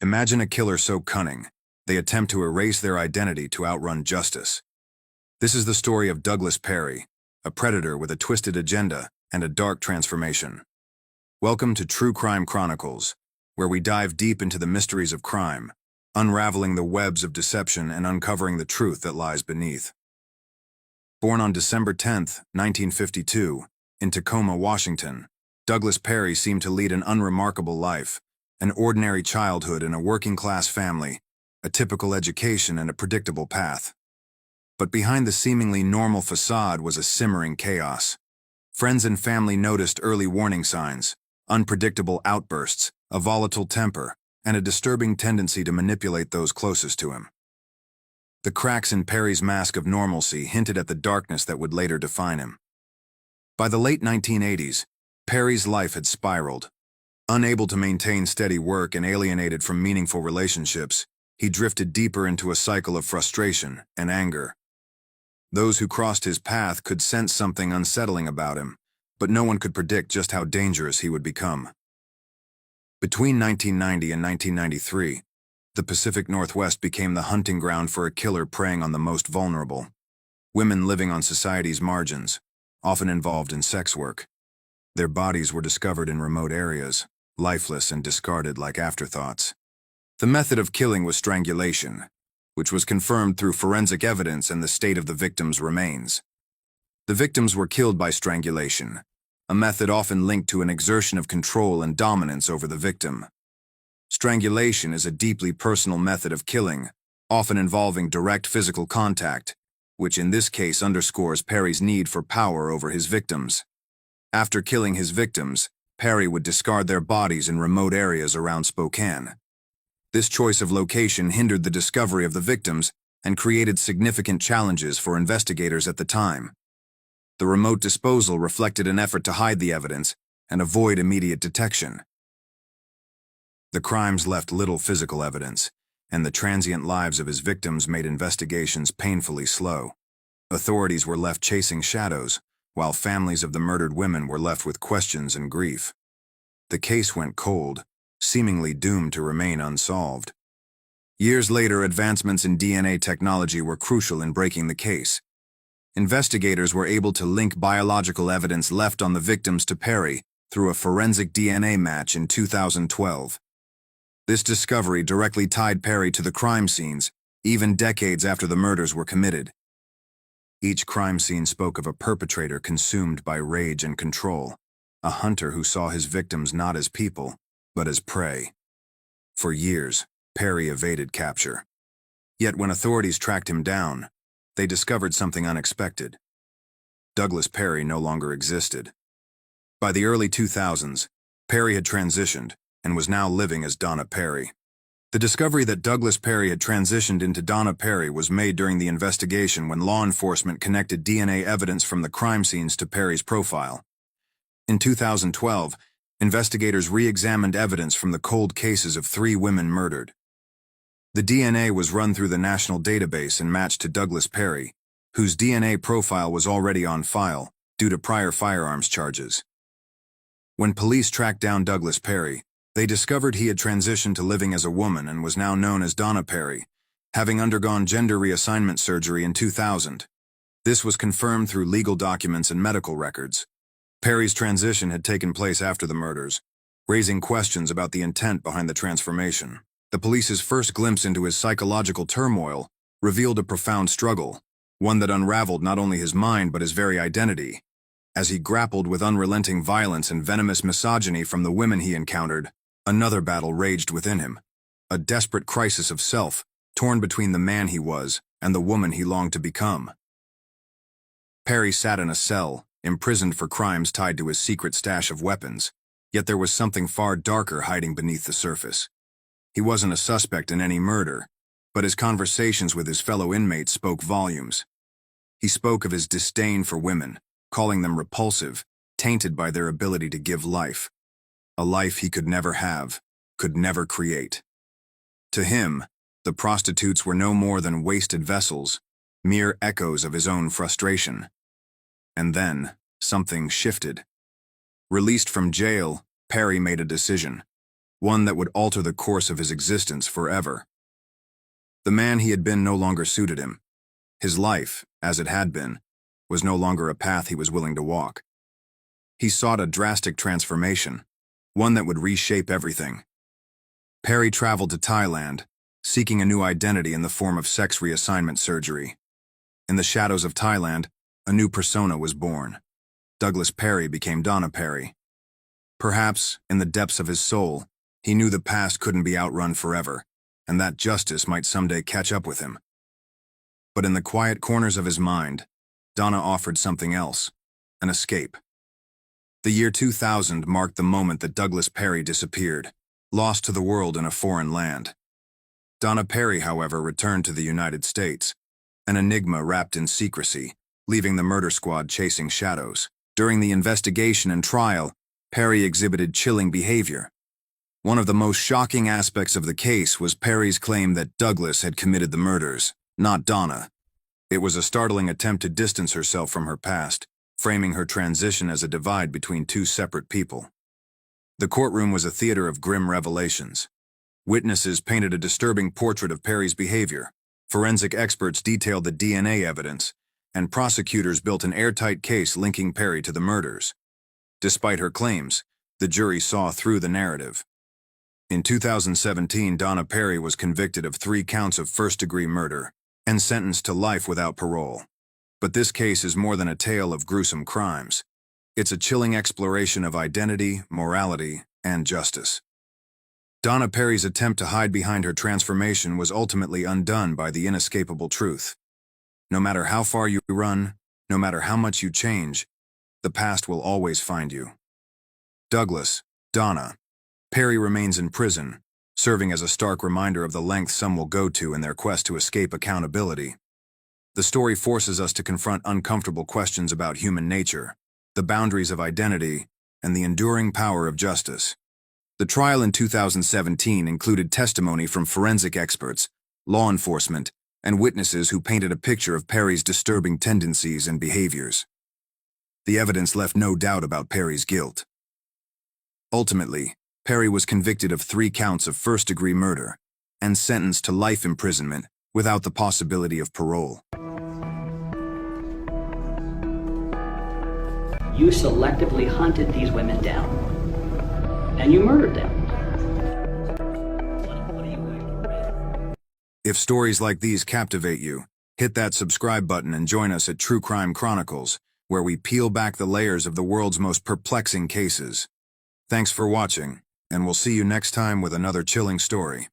Imagine a killer so cunning, they attempt to erase their identity to outrun justice. This is the story of Douglas Perry, a predator with a twisted agenda and a dark transformation. Welcome to True Crime Chronicles, where we dive deep into the mysteries of crime, unraveling the webs of deception and uncovering the truth that lies beneath. Born on December 10, 1952, in Tacoma, Washington, Douglas Perry seemed to lead an unremarkable life, an ordinary childhood in a working-class family, a typical education and a predictable path. But behind the seemingly normal facade was a simmering chaos. Friends and family noticed early warning signs, unpredictable outbursts, a volatile temper, and a disturbing tendency to manipulate those closest to him. The cracks in Perry's mask of normalcy hinted at the darkness that would later define him. By the late 1980s, Perry's life had spiraled. Unable to maintain steady work and alienated from meaningful relationships, he drifted deeper into a cycle of frustration and anger. Those who crossed his path could sense something unsettling about him, but no one could predict just how dangerous he would become. Between 1990 and 1993, the Pacific Northwest became the hunting ground for a killer preying on the most vulnerable. Women living on society's margins, often involved in sex work. Their bodies were discovered in remote areas, lifeless and discarded like afterthoughts. The method of killing was strangulation, which was confirmed through forensic evidence and the state of the victim's remains. The victims were killed by strangulation, a method often linked to an exertion of control and dominance over the victim. Strangulation is a deeply personal method of killing, often involving direct physical contact, which in this case underscores Perry's need for power over his victims. After killing his victims, Perry would discard their bodies in remote areas around Spokane. This choice of location hindered the discovery of the victims and created significant challenges for investigators at the time. The remote disposal reflected an effort to hide the evidence and avoid immediate detection. The crimes left little physical evidence, and the transient lives of his victims made investigations painfully slow. Authorities were left chasing shadows, while families of the murdered women were left with questions and grief. The case went cold, seemingly doomed to remain unsolved. Years later, advancements in DNA technology were crucial in breaking the case. Investigators were able to link biological evidence left on the victims to Perry through a forensic DNA match in 2012. This discovery directly tied Perry to the crime scenes, even decades after the murders were committed. Each crime scene spoke of a perpetrator consumed by rage and control, a hunter who saw his victims not as people, but as prey. For years, Perry evaded capture. Yet when authorities tracked him down, they discovered something unexpected. Douglas Perry no longer existed. By the early 2000s, Perry had transitioned and was now living as Donna Perry. The discovery that Douglas Perry had transitioned into Donna Perry was made during the investigation when law enforcement connected DNA evidence from the crime scenes to Perry's profile. In 2012, investigators re-examined evidence from the cold cases of 3 women murdered. The DNA was run through the national database and matched to Douglas Perry, whose DNA profile was already on file due to prior firearms charges. When police tracked down Douglas Perry, they discovered he had transitioned to living as a woman and was now known as Donna Perry, having undergone gender reassignment surgery in 2000. This was confirmed through legal documents and medical records. Perry's transition had taken place after the murders, raising questions about the intent behind the transformation. The police's first glimpse into his psychological turmoil revealed a profound struggle, one that unraveled not only his mind but his very identity. As he grappled with unrelenting violence and venomous misogyny from the women he encountered, another battle raged within him, a desperate crisis of self, torn between the man he was and the woman he longed to become. Perry sat in a cell, imprisoned for crimes tied to his secret stash of weapons, yet there was something far darker hiding beneath the surface. He wasn't a suspect in any murder, but his conversations with his fellow inmates spoke volumes. He spoke of his disdain for women, calling them repulsive, tainted by their ability to give life. A life he could never have, could never create. To him, the prostitutes were no more than wasted vessels, mere echoes of his own frustration. And then, something shifted. Released from jail, Perry made a decision. one that would alter the course of his existence forever. The man he had been no longer suited him. His life, as it had been, was no longer a path he was willing to walk. He sought a drastic transformation, one that would reshape everything. Perry traveled to Thailand, seeking a new identity in the form of sex reassignment surgery. In the shadows of Thailand, a new persona was born. Douglas Perry became Donna Perry. Perhaps, in the depths of his soul, he knew the past couldn't be outrun forever, and that justice might someday catch up with him. But in the quiet corners of his mind, Donna offered something else, an escape. The year 2000 marked the moment that Douglas Perry disappeared, lost to the world in a foreign land. Donna Perry, however, returned to the United States, an enigma wrapped in secrecy, leaving the murder squad chasing shadows. During the investigation and trial, Perry exhibited chilling behavior. One of the most shocking aspects of the case was Perry's claim that Douglas had committed the murders, not Donna. It was a startling attempt to distance herself from her past, framing her transition as a divide between two separate people. The courtroom was a theater of grim revelations. Witnesses painted a disturbing portrait of Perry's behavior. Forensic experts detailed the DNA evidence, and prosecutors built an airtight case linking Perry to the murders. Despite her claims, the jury saw through the narrative. In 2017, Donna Perry was convicted of 3 counts of first-degree murder and sentenced to life without parole. But this case is more than a tale of gruesome crimes. It's a chilling exploration of identity, morality, and justice. Donna Perry's attempt to hide behind her transformation was ultimately undone by the inescapable truth. No matter how far you run, no matter how much you change, the past will always find you. Douglas, Donna, Perry remains in prison, serving as a stark reminder of the lengths some will go to in their quest to escape accountability. The story forces us to confront uncomfortable questions about human nature, the boundaries of identity, and the enduring power of justice. The trial in 2017 included testimony from forensic experts, law enforcement, and witnesses who painted a picture of Perry's disturbing tendencies and behaviors. The evidence left no doubt about Perry's guilt. Ultimately, Perry was convicted of 3 counts of first-degree murder and sentenced to life imprisonment without the possibility of parole. You selectively hunted these women down, and you murdered them. If stories like these captivate you, hit that subscribe button and join us at True Crime Chronicles, where we peel back the layers of the world's most perplexing cases. Thanks for watching, and we'll see you next time with another chilling story.